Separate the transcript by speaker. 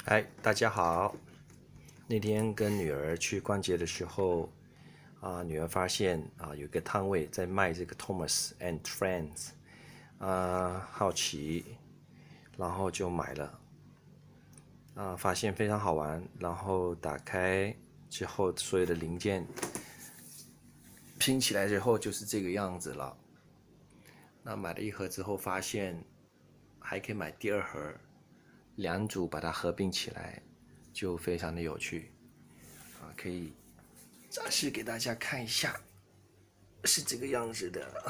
Speaker 1: 嗨，大家好。那天跟女儿去逛街的时候，女儿发现有个摊位在卖这个 Thomas and Friends，好奇，然后就买了，发现非常好玩，然后打开之后所有的零件拼起来之后就是这个样子了。那买了一盒之后发现还可以买第二盒，两组把它合并起来，就非常的有趣。可以展示给大家看一下，是这个样子的。